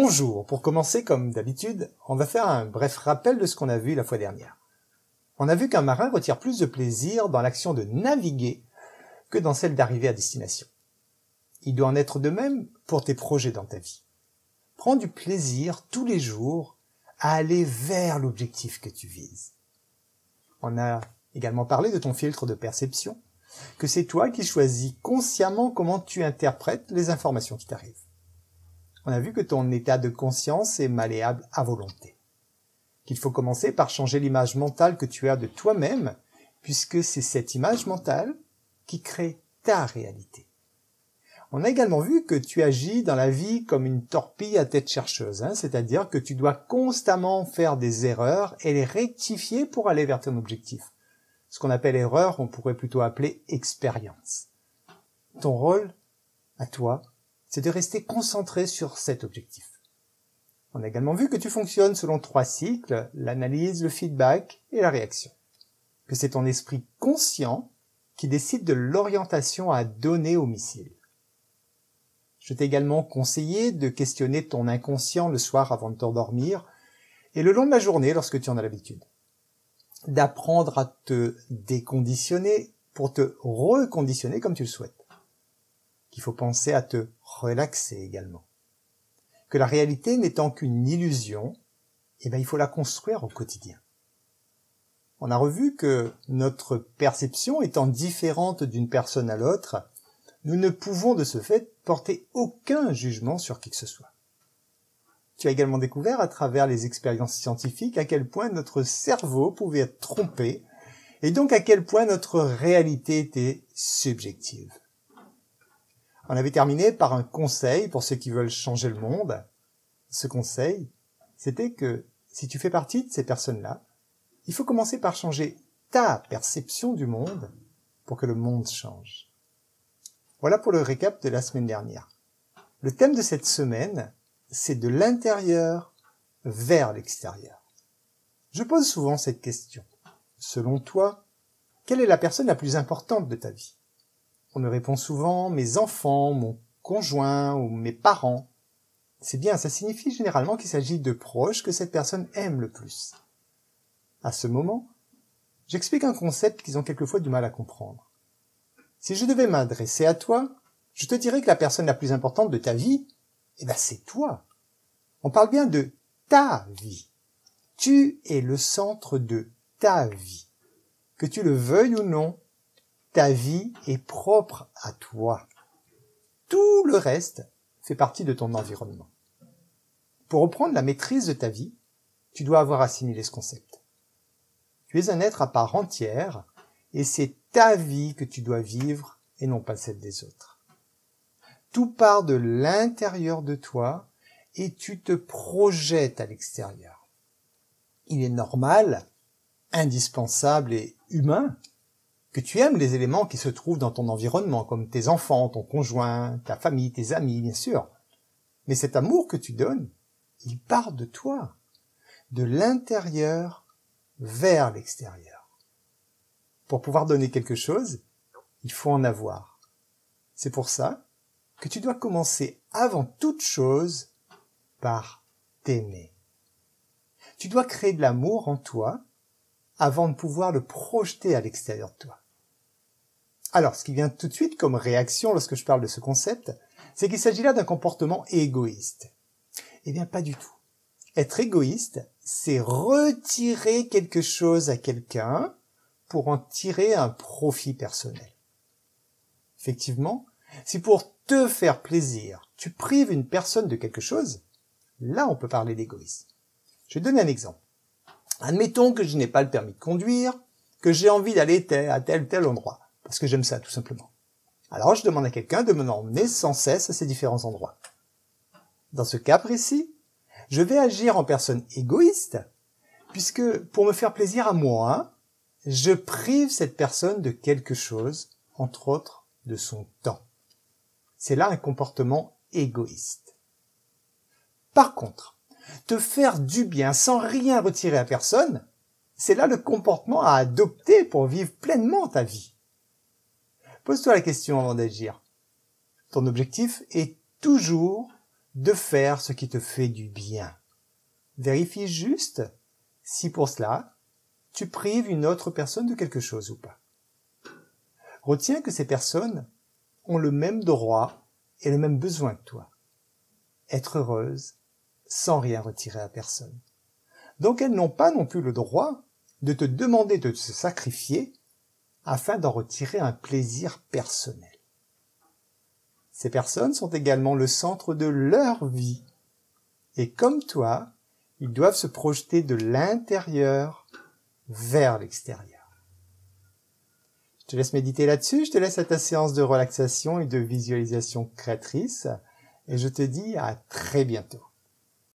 Bonjour, pour commencer comme d'habitude, on va faire un bref rappel de ce qu'on a vu la fois dernière. On a vu qu'un marin retire plus de plaisir dans l'action de naviguer que dans celle d'arriver à destination. Il doit en être de même pour tes projets dans ta vie. Prends du plaisir tous les jours à aller vers l'objectif que tu vises. On a également parlé de ton filtre de perception, que c'est toi qui choisis consciemment comment tu interprètes les informations qui t'arrivent. On a vu que ton état de conscience est malléable à volonté. Qu'il faut commencer par changer l'image mentale que tu as de toi-même, puisque c'est cette image mentale qui crée ta réalité. On a également vu que tu agis dans la vie comme une torpille à tête chercheuse, c'est-à-dire que tu dois constamment faire des erreurs et les rectifier pour aller vers ton objectif. Ce qu'on appelle erreur, on pourrait plutôt appeler expérience. Ton rôle, à toi, c'est de rester concentré sur cet objectif. On a également vu que tu fonctionnes selon 3 cycles, l'analyse, le feedback et la réaction. Que c'est ton esprit conscient qui décide de l'orientation à donner au missile. Je t'ai également conseillé de questionner ton inconscient le soir avant de t'endormir et le long de la journée lorsque tu en as l'habitude. D'apprendre à te déconditionner pour te reconditionner comme tu le souhaites. Qu'il faut penser à te relaxer également. Que la réalité n'étant qu'une illusion, il faut la construire au quotidien. On a revu que notre perception étant différente d'une personne à l'autre, nous ne pouvons de ce fait porter aucun jugement sur qui que ce soit. Tu as également découvert à travers les expériences scientifiques à quel point notre cerveau pouvait être trompé et donc à quel point notre réalité était subjective. On avait terminé par un conseil pour ceux qui veulent changer le monde. Ce conseil, c'était que si tu fais partie de ces personnes-là, il faut commencer par changer ta perception du monde pour que le monde change. Voilà pour le récap de la semaine dernière. Le thème de cette semaine, c'est de l'intérieur vers l'extérieur. Je pose souvent cette question. Selon toi, quelle est la personne la plus importante de ta vie ? On me répond souvent mes enfants, mon conjoint ou mes parents. C'est bien, ça signifie généralement qu'il s'agit de proches que cette personne aime le plus. À ce moment, j'explique un concept qu'ils ont quelquefois du mal à comprendre. Si je devais m'adresser à toi, je te dirais que la personne la plus importante de ta vie, c'est toi. On parle bien de ta vie. Tu es le centre de ta vie. Que tu le veuilles ou non, ta vie est propre à toi. Tout le reste fait partie de ton environnement. Pour reprendre la maîtrise de ta vie, tu dois avoir assimilé ce concept. Tu es un être à part entière et c'est ta vie que tu dois vivre et non pas celle des autres. Tout part de l'intérieur de toi et tu te projettes à l'extérieur. Il est normal, indispensable et humain que tu aimes les éléments qui se trouvent dans ton environnement, comme tes enfants, ton conjoint, ta famille, tes amis, bien sûr. Mais cet amour que tu donnes, il part de toi, de l'intérieur vers l'extérieur. Pour pouvoir donner quelque chose, il faut en avoir. C'est pour ça que tu dois commencer avant toute chose par t'aimer. Tu dois créer de l'amour en toi avant de pouvoir le projeter à l'extérieur de toi. Alors, ce qui vient tout de suite comme réaction lorsque je parle de ce concept, c'est qu'il s'agit là d'un comportement égoïste. Eh bien, pas du tout. Être égoïste, c'est retirer quelque chose à quelqu'un pour en tirer un profit personnel. Effectivement, si pour te faire plaisir, tu prives une personne de quelque chose, là on peut parler d'égoïsme. Je vais donner un exemple. Admettons que je n'ai pas le permis de conduire, que j'ai envie d'aller à tel endroit, parce que j'aime ça tout simplement. Alors je demande à quelqu'un de m'emmener sans cesse à ces différents endroits. Dans ce cas précis, je vais agir en personne égoïste, puisque pour me faire plaisir à moi, je prive cette personne de quelque chose, entre autres de son temps. C'est là un comportement égoïste. Par contre, te faire du bien sans rien retirer à personne, c'est là le comportement à adopter pour vivre pleinement ta vie. Pose-toi la question avant d'agir. Ton objectif est toujours de faire ce qui te fait du bien. Vérifie juste si pour cela, tu prives une autre personne de quelque chose ou pas. Retiens que ces personnes ont le même droit et le même besoin que toi. Être heureuses sans rien retirer à personne. Donc elles n'ont pas non plus le droit de te demander de se sacrifier afin d'en retirer un plaisir personnel. Ces personnes sont également le centre de leur vie. Et comme toi, ils doivent se projeter de l'intérieur vers l'extérieur. Je te laisse méditer là-dessus, je te laisse à ta séance de relaxation et de visualisation créatrice, et je te dis à très bientôt.